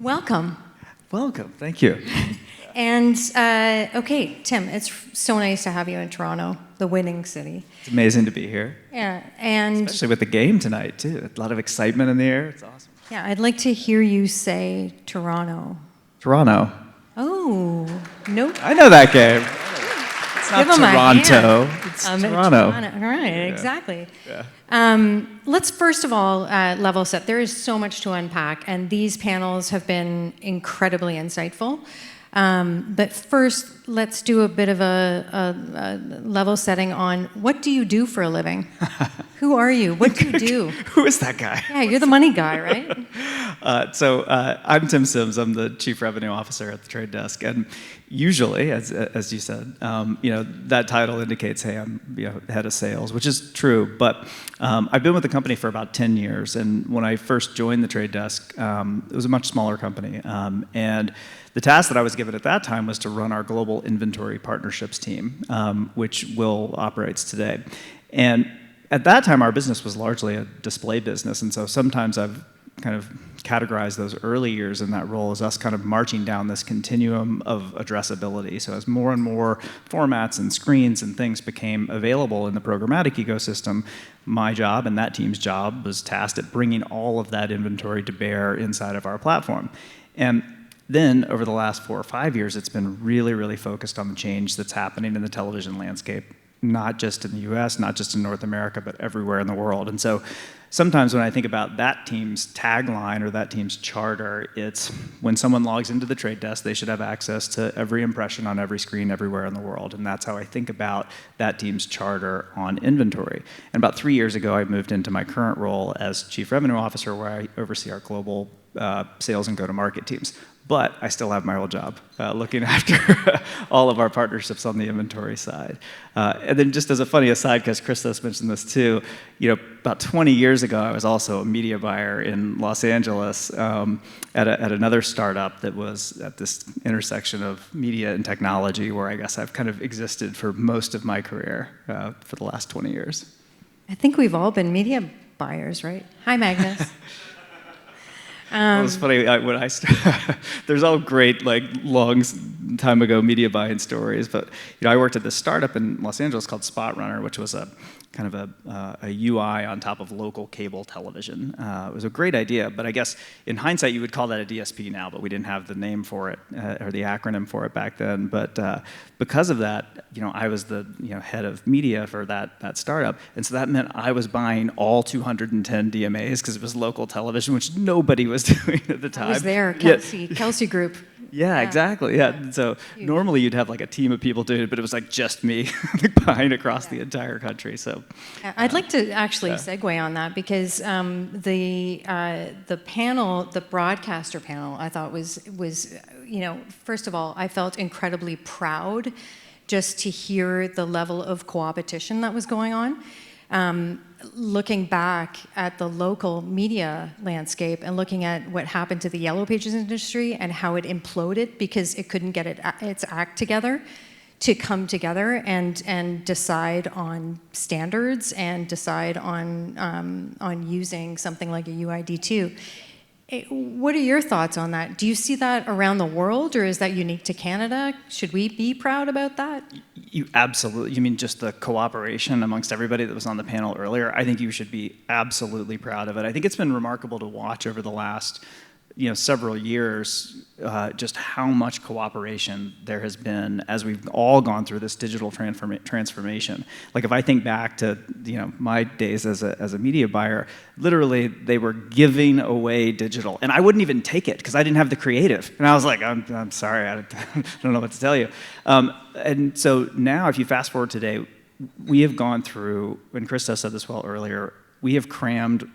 Welcome. Welcome, thank you. And, okay, Tim, it's so nice to have you in Toronto, the winning city. It's amazing to be here. Yeah, and... Especially with the game tonight, too. A lot of excitement in the air. It's awesome. Yeah, I'd like to hear you say Toronto. Toronto. Oh, nope. I know that game. It's not Give 'em a Toronto. hand. It's Toronto. All right, exactly. Yeah. Let's first of all level set. There is so much to unpack, and these panels have been incredibly insightful. But first, let's do a bit of a level setting on what do you do for a living? Who are you? What do you do? Who is that guy? Yeah, you're the money guy, right? I'm Tim Sims. I'm the Chief Revenue Officer at the Trade Desk, and usually, as you said, that title indicates, hey, I'm head of sales, which is true. But I've been with the company for about 10 years, and when I first joined the Trade Desk, it was a much smaller company, and the task that I was given at that time was to run our global inventory partnerships team, which Will operates today. And at that time, our business was largely a display business, and so sometimes I've kind of categorized those early years in that role as us kind of marching down this continuum of addressability. So as more and more formats and screens and things became available in the programmatic ecosystem, my job and that team's job was tasked at bringing all of that inventory to bear inside of our platform. And then, over the last 4 or 5 years, it's been really, really focused on the change that's happening in the television landscape, not just in the US, not just in North America, but everywhere in the world. And so sometimes when I think about that team's tagline or that team's charter, it's when someone logs into the Trade Desk, they should have access to every impression on every screen everywhere in the world. And that's how I think about that team's charter on inventory. And about 3 years ago, I moved into my current role as Chief Revenue Officer, where I oversee our global sales and go-to-market teams. But I still have my old job, looking after all of our partnerships on the inventory side. And then just as a funny aside, because Christos mentioned this too, about 20 years ago, I was also a media buyer in Los Angeles at another startup that was at this intersection of media and technology, where I guess I've kind of existed for most of my career for the last 20 years. I think we've all been media buyers, right? Hi, Magnus. Well, it's funny, when I there's all great, long time ago media buying stories, but I worked at this startup in Los Angeles called Spot Runner, which was a kind of a UI on top of local cable television. It was a great idea, but I guess in hindsight you would call that a DSP now, but we didn't have the name for it, or the acronym for it back then. But because of that, I was the head of media for that startup, and so that meant I was buying all 210 DMAs because it was local television, which nobody was doing at the time. I was there, Kelsey Group. Yeah, exactly. Yeah. So normally you'd have a team of people doing it, but it was just me buying across the entire country. So I'd like to actually segue on that, because the panel, the broadcaster panel, I thought was first of all, I felt incredibly proud just to hear the level of co-opetition that was going on. Looking back at the local media landscape and looking at what happened to the Yellow Pages industry and how it imploded because it couldn't get its act together to come together and decide on standards and decide on using something like a UID2. What are your thoughts on that? Do you see that around the world, or is that unique to Canada? Should we be proud about that? You absolutely, you mean just the cooperation amongst everybody that was on the panel earlier? I think you should be absolutely proud of it. I think it's been remarkable to watch over the last several years, just how much cooperation there has been as we've all gone through this digital transformation. If I think back to my days as a media buyer, literally they were giving away digital, and I wouldn't even take it because I didn't have the creative, and I was like, I'm sorry, I don't know what to tell you. And so now, if you fast forward today, we have gone through, and Christos said this well earlier, we have crammed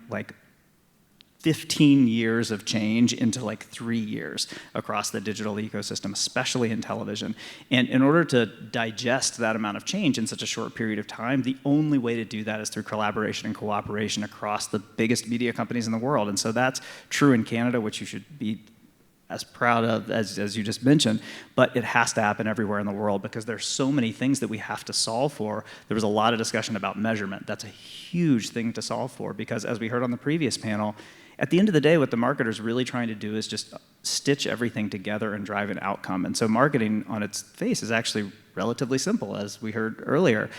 15 years of change into 3 years across the digital ecosystem, especially in television. And in order to digest that amount of change in such a short period of time, the only way to do that is through collaboration and cooperation across the biggest media companies in the world. And so that's true in Canada, which you should be as proud of as you just mentioned, but it has to happen everywhere in the world because there's so many things that we have to solve for. There was a lot of discussion about measurement. That's a huge thing to solve for because, as we heard on the previous panel, at the end of the day, what the marketer's really trying to do is just stitch everything together and drive an outcome. And so marketing on its face is actually relatively simple, as we heard earlier.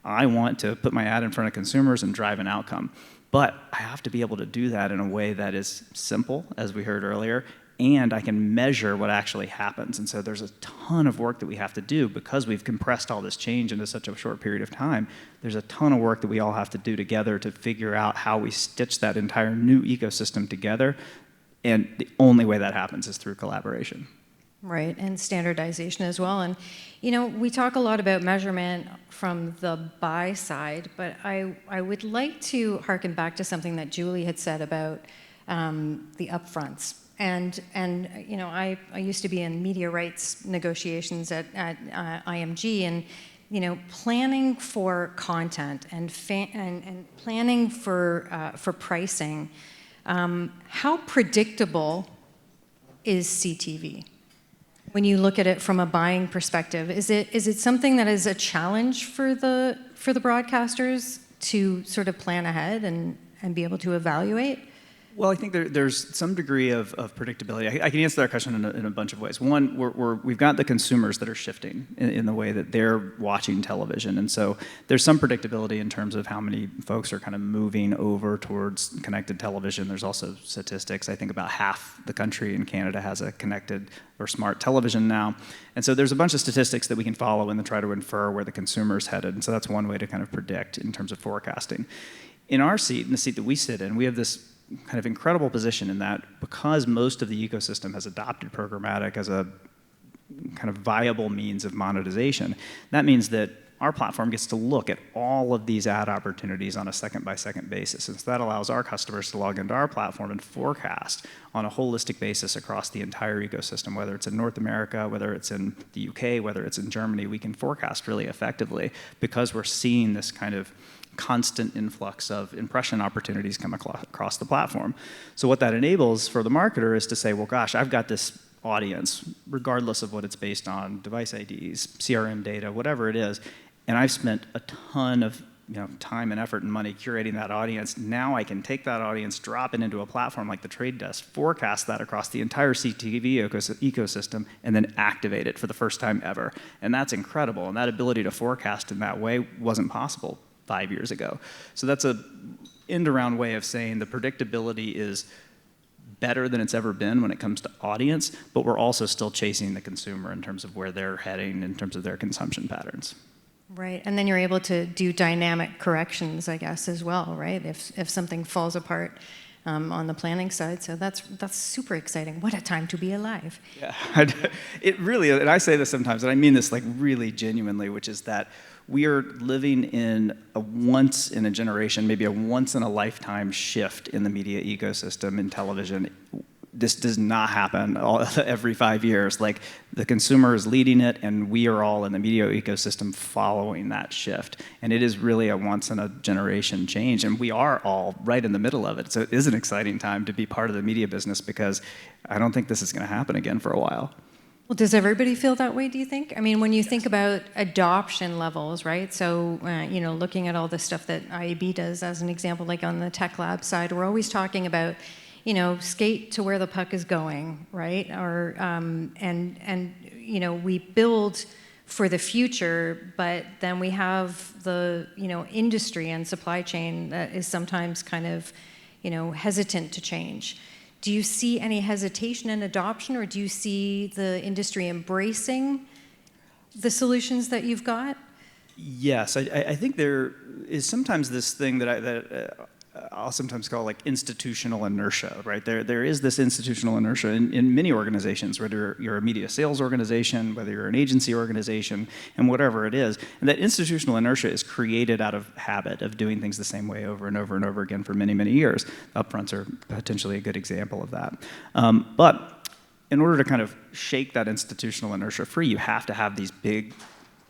I want to put my ad in front of consumers and drive an outcome. But I have to be able to do that in a way that is simple, as we heard earlier, and I can measure what actually happens. And so there's a ton of work that we have to do because we've compressed all this change into such a short period of time. There's a ton of work that we all have to do together to figure out how we stitch that entire new ecosystem together. And the only way that happens is through collaboration. Right, and standardization as well. And, we talk a lot about measurement from the buy side, but I would like to harken back to something that Julie had said about the upfronts. And I used to be in media rights negotiations at IMG, and planning for content and planning for pricing. How predictable is CTV? When you look at it from a buying perspective, is it something that is a challenge for the broadcasters to sort of plan ahead and be able to evaluate? Well, I think there's some degree of predictability. I can answer that question in a bunch of ways. One, we've got the consumers that are shifting in the way that they're watching television. And so there's some predictability in terms of how many folks are kind of moving over towards connected television. There's also statistics. I think about half the country in Canada has a connected or smart television now. And so there's a bunch of statistics that we can follow and then try to infer where the consumer's headed. And so that's one way to kind of predict in terms of forecasting. In our seat, in the seat that we sit in, we have this kind of incredible position in that because most of the ecosystem has adopted programmatic as a kind of viable means of monetization, that means that our platform gets to look at all of these ad opportunities on a second-by-second basis. And so that allows our customers to log into our platform and forecast on a holistic basis across the entire ecosystem, whether it's in North America, whether it's in the UK, whether it's in Germany. We can forecast really effectively because we're seeing this kind of constant influx of impression opportunities come across the platform. So what that enables for the marketer is to say, well, gosh, I've got this audience, regardless of what it's based on, device IDs, CRM data, whatever it is, and I've spent a ton of time and effort and money curating that audience. Now I can take that audience, drop it into a platform like the Trade Desk, forecast that across the entire CTV ecosystem, and then activate it for the first time ever. And that's incredible. And that ability to forecast in that way wasn't possible 5 years ago. So that's a end-around way of saying the predictability is better than it's ever been when it comes to audience, but we're also still chasing the consumer in terms of where they're heading in terms of their consumption patterns. Right, and then you're able to do dynamic corrections, I guess, as well, right? If something falls apart on the planning side, so that's super exciting. What a time to be alive! Yeah, it really, and I say this sometimes, and I mean this like really genuinely, which is that we are living in a once in a generation, maybe a once in a lifetime shift in the media ecosystem in television. This does not happen every 5 years. Like, the consumer is leading it, and we are all in the media ecosystem following that shift. And it is really a once-in-a-generation change, and we are all right in the middle of it. So it is an exciting time to be part of the media business because I don't think this is going to happen again for a while. Well, does everybody feel that way, do you think? I mean, when you think about adoption levels, right? So, looking at all the stuff that IAB does as an example, like on the tech lab side, we're always talking about skate to where the puck is going, right? Or we build for the future, but then we have the industry and supply chain that is sometimes kind of hesitant to change. Do you see any hesitation in adoption, or do you see the industry embracing the solutions that you've got? Yes, I think there is sometimes this thing that I'll sometimes call like institutional inertia, right? There is this institutional inertia in many organizations, whether you're a media sales organization, whether you're an agency organization, and whatever it is. And that institutional inertia is created out of habit of doing things the same way over and over and over again for many, many years. Upfronts are potentially a good example of that. But in order to kind of shake that institutional inertia free, you have to have these big,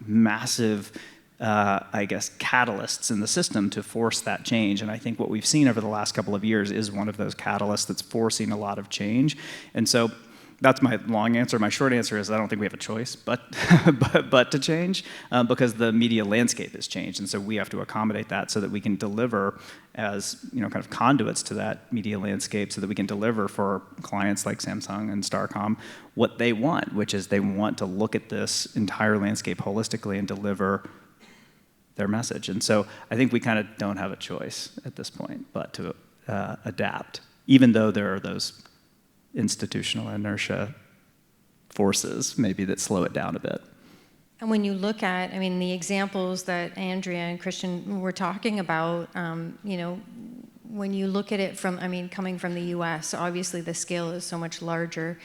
massive catalysts in the system to force that change. And I think what we've seen over the last couple of years is one of those catalysts that's forcing a lot of change. And so that's my long answer. My short answer is I don't think we have a choice but, but to change because the media landscape has changed. And so we have to accommodate that so that we can deliver as kind of conduits to that media landscape so that we can deliver for clients like Samsung and Starcom what they want, which is they want to look at this entire landscape holistically and deliver their message. And so I think we kind of don't have a choice at this point but to adapt, even though there are those institutional inertia forces maybe that slow it down a bit. And when you look at, I mean, the examples that Andrea and Christian were talking about, when you look at it from, I mean, coming from the US, obviously the scale is so much larger.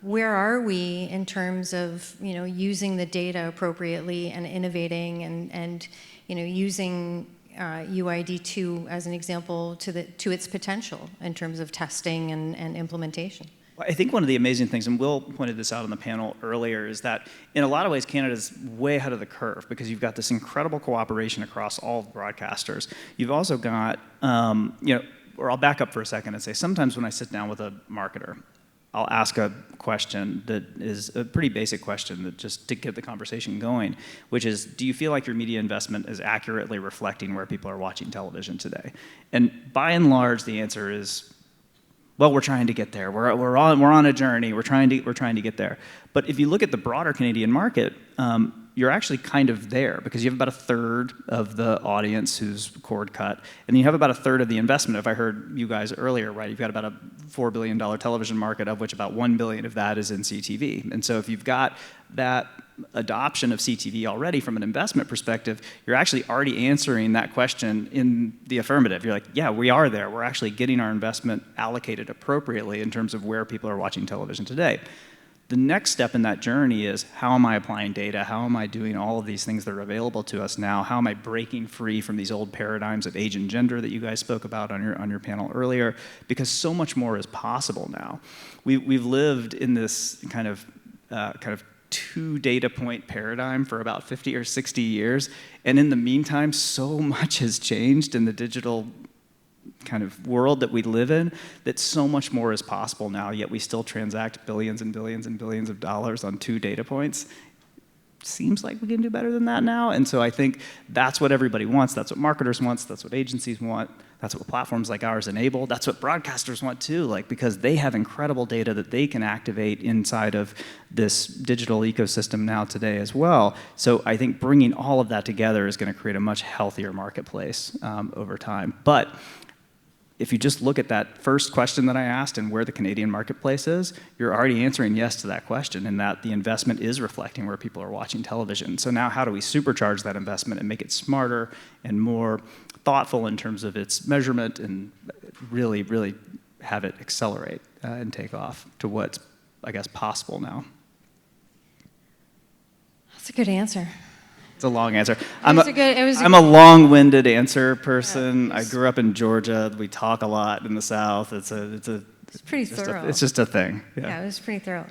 Where are we in terms of, using the data appropriately and innovating and using UID2 as an example to its potential in terms of testing and implementation? Well, I think one of the amazing things, and Will pointed this out on the panel earlier, is that in a lot of ways Canada's way ahead of the curve because you've got this incredible cooperation across all broadcasters. You've also got, or I'll back up for a second and say sometimes when I sit down with a marketer, I'll ask a question that is a pretty basic question that just to get the conversation going, which is, do you feel like your media investment is accurately reflecting where people are watching television today? And by and large, the answer is, well, we're trying to get there. We're on a journey. We're trying to get there. But if you look at the broader Canadian market, you're actually kind of there because you have about a third of the audience who's cord cut, and you have about a third of the investment. If I heard you guys earlier, right, you've got about a $4 billion television market, of which about $1 billion of that is in CTV. And so if you've got that adoption of CTV already from an investment perspective, you're actually already answering that question in the affirmative. You're like, yeah, we are there. We're actually getting our investment allocated appropriately in terms of where people are watching television today. The next step in that journey is, how am I applying data? How am I doing all of these things that are available to us now? How am I breaking free from these old paradigms of age and gender that you guys spoke about on your panel earlier? Because so much more is possible now. We've lived in this kind of two data point paradigm for about 50 or 60 years, and in the meantime, so much has changed in the digital kind of world that we live in, that so much more is possible now, yet we still transact billions and billions and billions of dollars on 2 data points. Seems like we can do better than that now, and so I think that's what everybody wants. That's what marketers want. That's what agencies want. That's what platforms like ours enable. That's what broadcasters want too, because they have incredible data that they can activate inside of this digital ecosystem now today as well. So I think bringing all of that together is going to create a much healthier marketplace over time. But if you just look at that first question that I asked and where the Canadian marketplace is, you're already answering yes to that question, and that the investment is reflecting where people are watching television. So now how do we supercharge that investment and make it smarter and more thoughtful in terms of its measurement and really, really have it accelerate and take off to what's, I guess, possible now? That's a good answer. It's a long answer. I'm a long-winded answer person. I grew up in Georgia. We talk a lot in the South. It's pretty thorough. It's just a thing. Yeah, it was pretty thorough.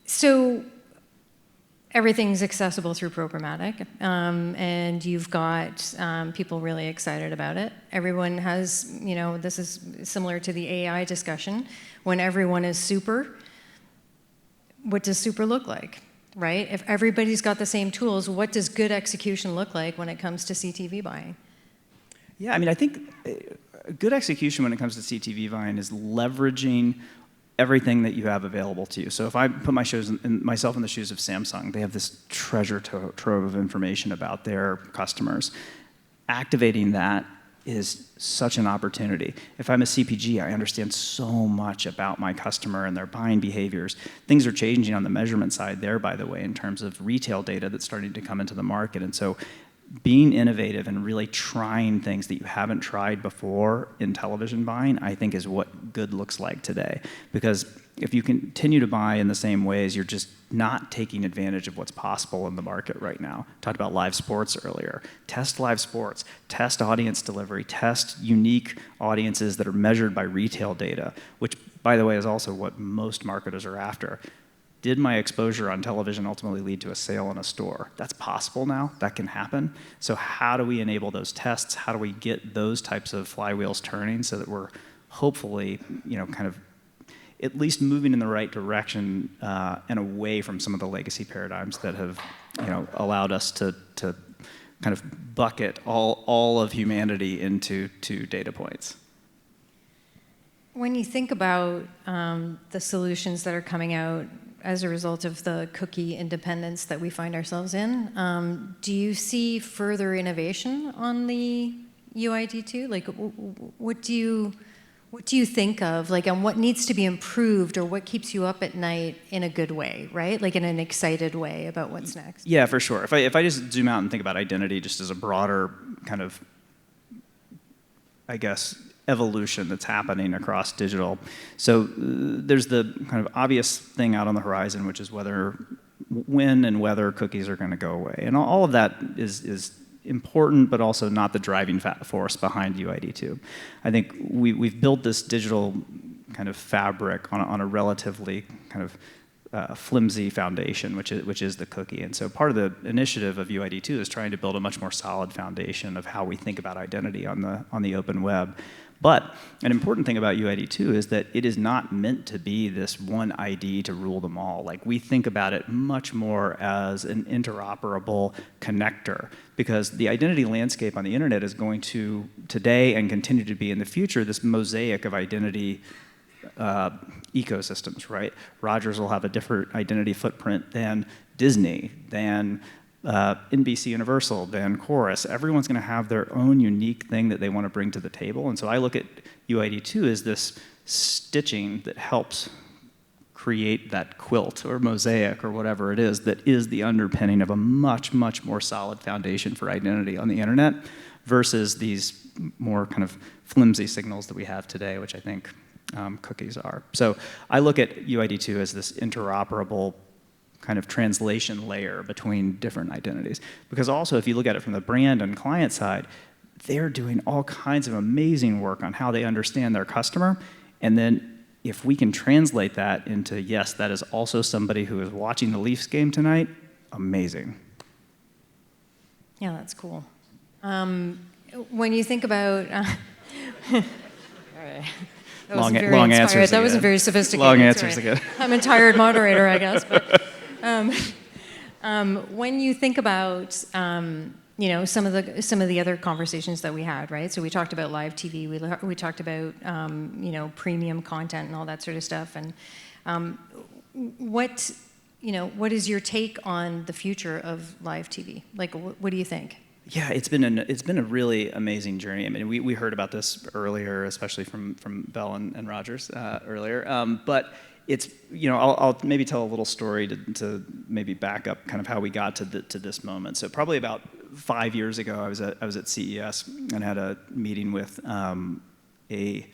So everything's accessible through programmatic, and you've got people really excited about it. Everyone has, this is similar to the AI discussion. When everyone is super, what does super look like? Right? If everybody's got the same tools, what does good execution look like when it comes to CTV buying? Yeah, I mean, I think good execution when it comes to CTV buying is leveraging everything that you have available to you. So if I put myself in the shoes of Samsung, they have this treasure trove of information about their customers. Activating that is such an opportunity. If I'm a CPG, I understand so much about my customer and their buying behaviors. Things are changing on the measurement side there, by the way, in terms of retail data that's starting to come into the market. And so being innovative and really trying things that you haven't tried before in television buying, I think is what good looks like today. Because if you continue to buy in the same ways, you're just not taking advantage of what's possible in the market right now. Talked about live sports earlier. Test live sports, test audience delivery, test unique audiences that are measured by retail data, which, by the way, is also what most marketers are after. Did my exposure on television ultimately lead to a sale in a store? That's possible now. That can happen. So how do we enable those tests? How do we get those types of flywheels turning so that we're hopefully, kind of at least moving in the right direction and away from some of the legacy paradigms that have allowed us to kind of bucket all of humanity into 2 data points. When you think about the solutions that are coming out as a result of the cookie independence that we find ourselves in, do you see further innovation on the UID2? Like, what do you think of, like, on what needs to be improved, or what keeps you up at night in a good way, right? Like in an excited way about what's next? Yeah, for sure. If I just zoom out and think about identity just as a broader kind of, I guess, evolution that's happening across digital. So there's the kind of obvious thing out on the horizon, which is when and whether cookies are going to go away. And all of that is important, but also not the driving force behind UID2. I think we've built this digital kind of fabric on a relatively kind of flimsy foundation, which is the cookie. And so part of the initiative of UID2 is trying to build a much more solid foundation of how we think about identity on the open web. But an important thing about UID2 is that it is not meant to be this one ID to rule them all. Like, we think about it much more as an interoperable connector, because the identity landscape on the internet is going to, today and continue to be in the future, this mosaic of identity ecosystems, right? Rogers will have a different identity footprint than Disney, than NBC Universal, than Chorus. Everyone's going to have their own unique thing that they want to bring to the table. And so I look at UID2 as this stitching that helps create that quilt or mosaic or whatever it is that is the underpinning of a much, much more solid foundation for identity on the internet versus these more kind of flimsy signals that we have today, which I think cookies are. So I look at UID2 as this interoperable kind of translation layer between different identities. Because also, if you look at it from the brand and client side, they're doing all kinds of amazing work on how they understand their customer. And then if we can translate that into, yes, that is also somebody who is watching the Leafs game tonight, amazing. Yeah, that's cool. When you think about... Long answers. That wasn't very sophisticated. Long answers again. I'm a tired moderator, I guess. But when you think about some of the other conversations that we had, right? So we talked about live TV. We talked about premium content and all that sort of stuff. And what is your take on the future of live TV? Like, what do you think? Yeah, it's been a really amazing journey. I mean, we heard about this earlier, especially from Bell and Rogers earlier. But it's I'll maybe tell a little story to maybe back up kind of how we got to this moment. So probably about 5 years ago, I was at CES and had a meeting with a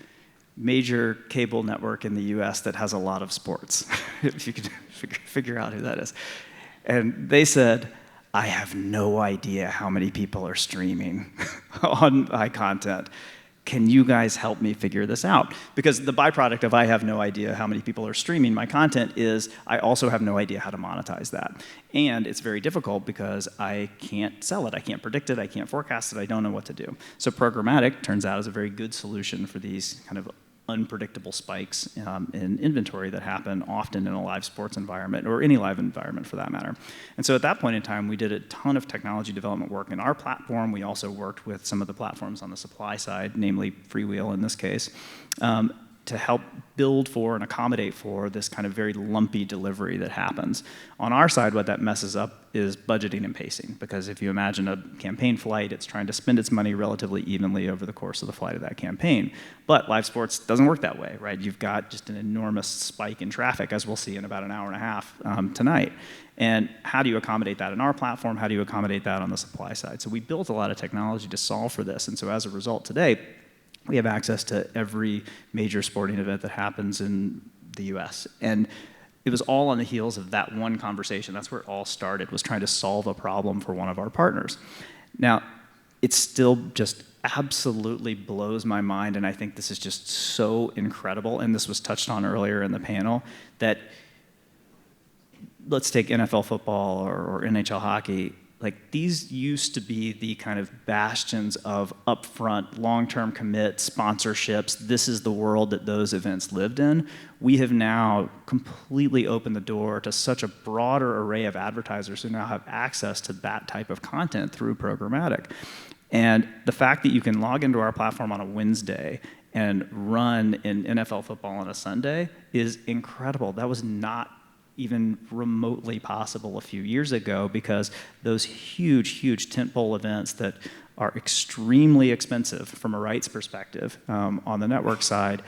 major cable network in the U.S. that has a lot of sports. If you could figure out who that is, and they said, I have no idea how many people are streaming on my content. Can you guys help me figure this out? Because the byproduct of I have no idea how many people are streaming my content is I also have no idea how to monetize that. And it's very difficult because I can't sell it. I can't predict it. I can't forecast it. I don't know what to do. So programmatic turns out is a very good solution for these kind of unpredictable spikes in inventory that happen often in a live sports environment, or any live environment for that matter. And so at that point in time, we did a ton of technology development work in our platform. We also worked with some of the platforms on the supply side, namely Freewheel in this case, to help build for and accommodate for this kind of very lumpy delivery that happens. On our side, what that messes up is budgeting and pacing, because if you imagine a campaign flight, it's trying to spend its money relatively evenly over the course of the flight of that campaign. But live sports doesn't work that way, right? You've got just an enormous spike in traffic, as we'll see in about an hour and a half tonight. And how do you accommodate that in our platform? How do you accommodate that on the supply side? So we built a lot of technology to solve for this. And so as a result today, we have access to every major sporting event that happens in the US. And it was all on the heels of that one conversation. That's where it all started, was trying to solve a problem for one of our partners. Now, it still just absolutely blows my mind, and I think this is just so incredible, and this was touched on earlier in the panel, that let's take NFL football or NHL hockey. like these used to be the kind of bastions of upfront, long-term commit, sponsorships. This is the world that those events lived in. We have now completely opened the door to such a broader array of advertisers who now have access to that type of content through programmatic. And the fact that you can log into our platform on a Wednesday and run in NFL football on a Sunday is incredible. That was not even remotely possible a few years ago, because those huge tentpole events that are extremely expensive from a rights perspective on the network side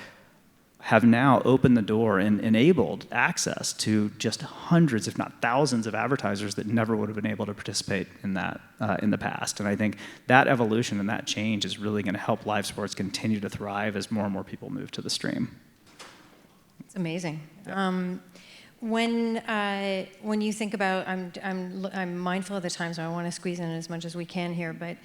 have now opened the door and enabled access to just hundreds, if not thousands, of advertisers that never would have been able to participate in that in the past. And I think that evolution and that change is really going to help live sports continue to thrive as more and more people move to the stream. It's amazing. Yeah. When you think about, I'm mindful of the time, so I want to squeeze in as much as we can here. But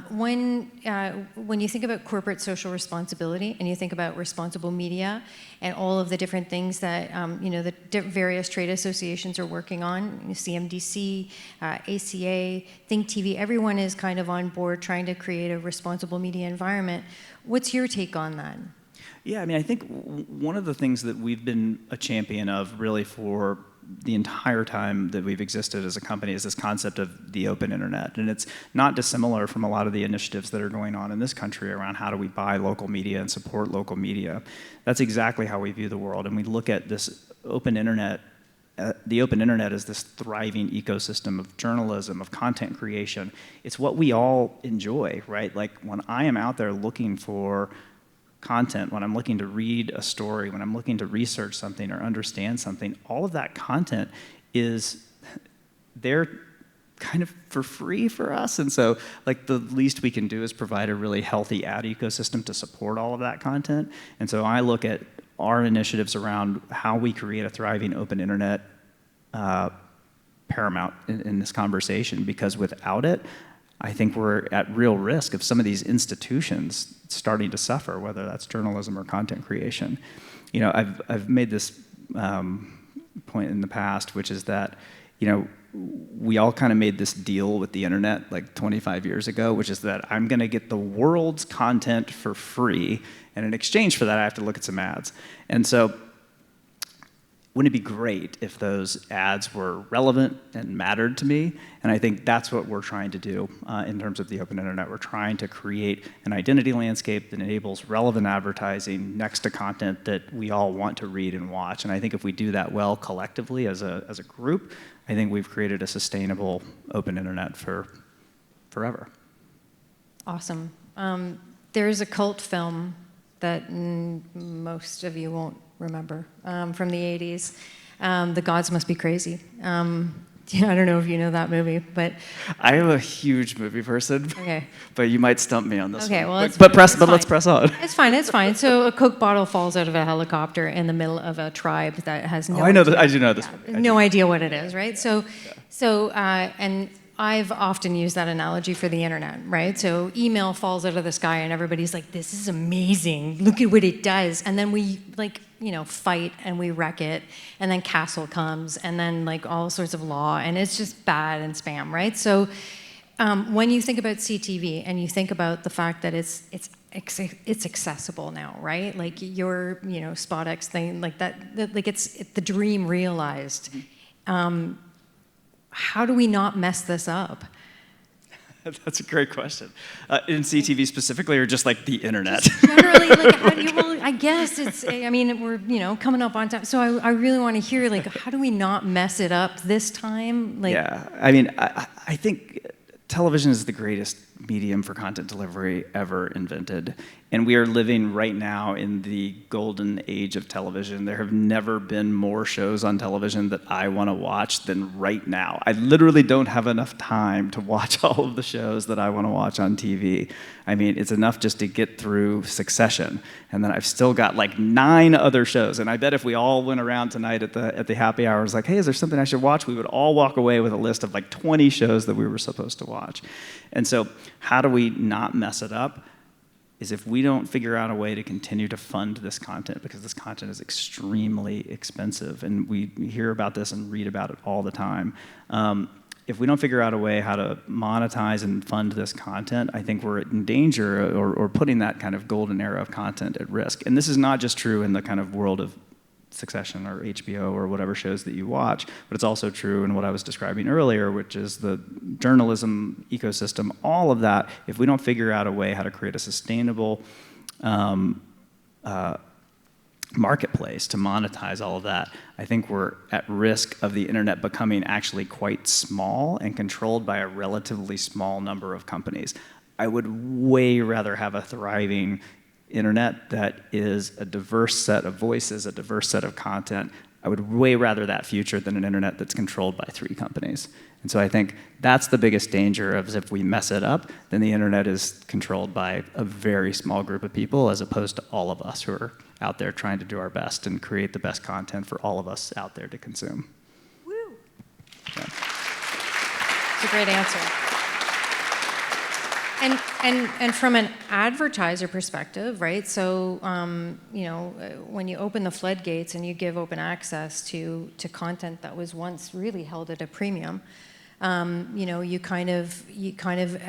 when you think about corporate social responsibility, and you think about responsible media, and all of the different things that the various trade associations are working on, CMDC, ACA, Think TV, everyone is kind of on board trying to create a responsible media environment. What's your take on that? Yeah, I mean, I think one of the things that we've been a champion of really for the entire time that we've existed as a company is this concept of the open internet. And it's not dissimilar from a lot of the initiatives that are going on in this country around how do we buy local media and support local media. That's exactly how we view the world. And we look at this open internet, the open internet is this thriving ecosystem of journalism, of content creation. It's what we all enjoy, right? Like when I am out there looking for content, when I'm looking to read a story, when I'm looking to research something or understand something, all of that content is there kind of for free for us. And so like the least we can do is provide a really healthy ad ecosystem to support all of that content. And so I look at our initiatives around how we create a thriving open internet paramount in this conversation, because without it, I think we're at real risk of some of these institutions starting to suffer, whether that's journalism or content creation. You know, I've made this point in the past, which is that, you know, we all kind of made this deal with the internet like 25 years ago, which is that I'm going to get the world's content for free, and in exchange for that, I have to look at some ads. And so wouldn't it be great if those ads were relevant and mattered to me? And I think that's what we're trying to do in terms of the open internet. We're trying to create an identity landscape that enables relevant advertising next to content that we all want to read and watch. And I think if we do that well collectively as a group, I think we've created a sustainable open internet for forever. Awesome. There's a cult film that most of you won't remember from the 80s. The Gods Must Be Crazy. I don't know if you know that movie, but I am a huge movie person. Okay. But you might stump me on this okay, one. Well, but let's press on. It's fine. So a Coke bottle falls out of a helicopter in the middle of a tribe that has no I know I do know this one. No idea what it is, right? And I've often used that analogy for the internet, right? So email falls out of the sky and everybody's like, this is amazing. Look at what it does. And then we fight and we wreck it. And then Castle comes and then like all sorts of law, and it's just bad and spam, right? So when you think about CTV and you think about the fact that it's accessible now, right? Like your, SpotX thing, like that like it's the dream realized. How do we not mess this up? That's a great question. In CTV specifically, or just like the internet? Just generally, like, I guess it's, we're, coming up on time. So I really want to hear, like, how do we not mess it up this time? Like, yeah, I think television is the greatest medium for content delivery ever invented. And we are living right now in the golden age of television. There have never been more shows on television that I want to watch than right now. I literally don't have enough time to watch all of the shows that I want to watch on TV. I mean, it's enough just to get through Succession. And then I've still got like 9 other shows. And I bet if we all went around tonight at the happy hour, was like, hey, is there something I should watch? We would all walk away with a list of like 20 shows that we were supposed to watch. And so how do we not mess it up? Is if we don't figure out a way to continue to fund this content, because this content is extremely expensive, and we hear about this and read about it all the time. if we don't figure out a way how to monetize and fund this content, I think we're in danger or putting that kind of golden era of content at risk. And this is not just true in the kind of world of Succession or HBO or whatever shows that you watch, but it's also true in what I was describing earlier, which is the journalism ecosystem, all of that. If we don't figure out a way how to create a sustainable marketplace to monetize all of that, I think we're at risk of the internet becoming actually quite small and controlled by a relatively small number of companies. I would way rather have a thriving internet that is a diverse set of voices, a diverse set of content. I would way rather that future than an internet that's controlled by 3 companies. And so I think that's the biggest danger of if we mess it up, then the internet is controlled by a very small group of people as opposed to all of us who are out there trying to do our best and create the best content for all of us out there to consume. Woo! Yeah. It's a great answer. And from an advertiser perspective, right? So when you open the floodgates and you give open access to content that was once really held at a premium, you kind of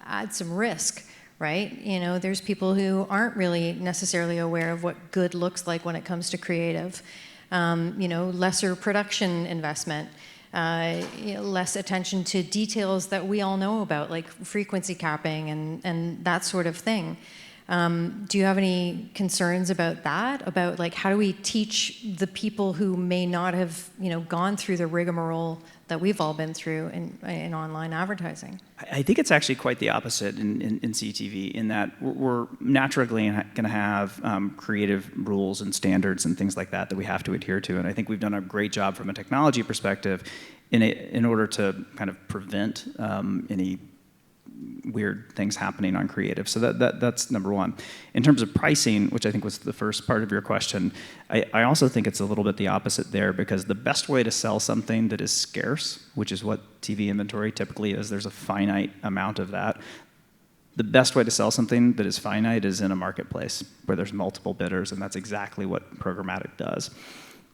add some risk, right? There's people who aren't really necessarily aware of what good looks like when it comes to creative. Lesser production investment. Less attention to details that we all know about, like frequency capping and that sort of thing. Do you have any concerns about that? About like how do we teach the people who may not have gone through the rigmarole that we've all been through in online advertising? I think it's actually quite the opposite in CTV, in that we're naturally going to have creative rules and standards and things like that we have to adhere to. And I think we've done a great job from a technology perspective in order to kind of prevent any weird things happening on creative. So that's number one. In terms of pricing, which I think was the first part of your question, I also think it's a little bit the opposite there, because the best way to sell something that is scarce, which is what TV inventory typically is, there's a finite amount of that. The best way to sell something that is finite is in a marketplace where there's multiple bidders, and that's exactly what programmatic does.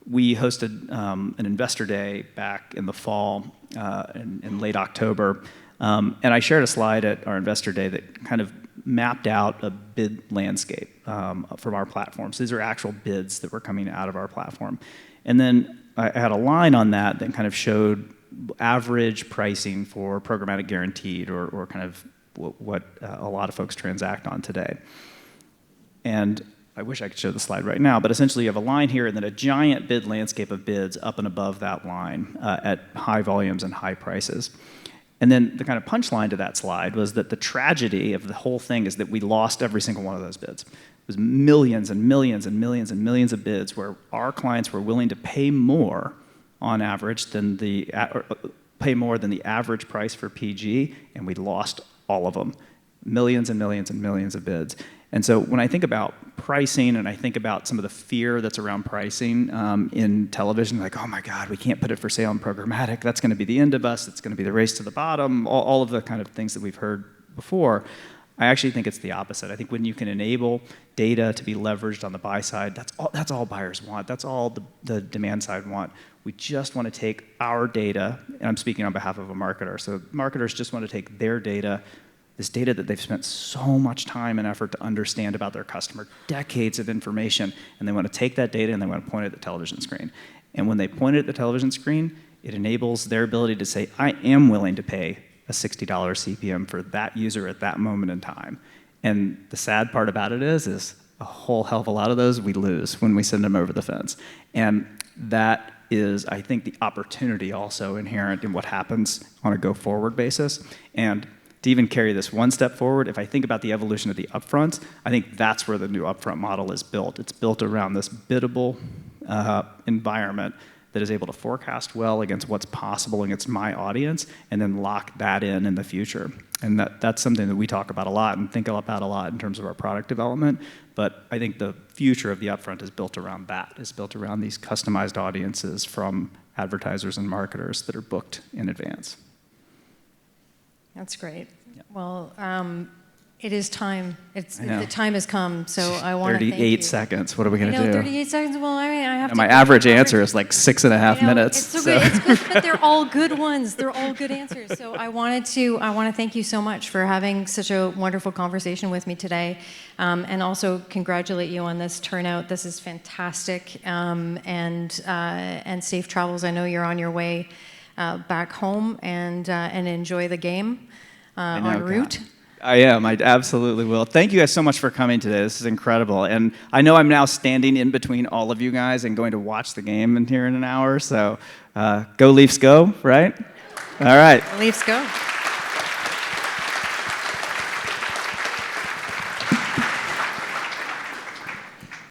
We hosted an investor day back in the fall, in late October, and I shared a slide at our investor day that kind of mapped out a bid landscape from our platforms. These are actual bids that were coming out of our platform. And then I had a line on that that kind of showed average pricing for programmatic guaranteed, or kind of what a lot of folks transact on today. And I wish I could show the slide right now, but essentially you have a line here and then a giant bid landscape of bids up and above that line at high volumes and high prices. And then the kind of punchline to that slide was that the tragedy of the whole thing is that we lost every single one of those bids. It was millions and millions and millions and millions of bids where our clients were willing to pay more on average than the average price for PG, and we lost all of them. Millions and millions and millions of bids. And so when I think about pricing and I think about some of the fear that's around pricing in television, like, oh my God, we can't put it for sale in programmatic. That's going to be the end of us. It's going to be the race to the bottom, all of the kind of things that we've heard before. I actually think it's the opposite. I think when you can enable data to be leveraged on the buy side, that's all buyers want. That's all the demand side want. We just want to take our data, and I'm speaking on behalf of a marketer. So marketers just want to take their data, this data that they've spent so much time and effort to understand about their customer, decades of information, and they want to take that data and they want to point it at the television screen. And when they point it at the television screen, it enables their ability to say, I am willing to pay a $60 CPM for that user at that moment in time. And the sad part about it is a whole hell of a lot of those we lose when we send them over the fence. And that is, I think, the opportunity also inherent in what happens on a go-forward basis. And to even carry this one step forward, if I think about the evolution of the upfronts, I think that's where the new upfront model is built. It's built around this biddable environment that is able to forecast well against what's possible against my audience, and then lock that in the future. And that's something that we talk about a lot and think about a lot in terms of our product development. But I think the future of the upfront is built around that. It's built around these customized audiences from advertisers and marketers that are booked in advance. That's great. Yeah. Well, It is time. I know. The time has come. So I want to thank you. 38 seconds. What are we going to do? 38 seconds. Well, I mean, I have And to. my average answer is like 6.5 minutes. It's so good. It's good, but they're all good ones. They're all good answers. So I want to thank you so much for having such a wonderful conversation with me today, and also congratulate you on this turnout. This is fantastic, and safe travels. I know you're on your way back home, and enjoy the game en route. I am. I absolutely will. Thank you guys so much for coming today. This is incredible. And I know I'm now standing in between all of you guys and going to watch the game here in an hour. So go Leafs go, right? All right. Leafs go.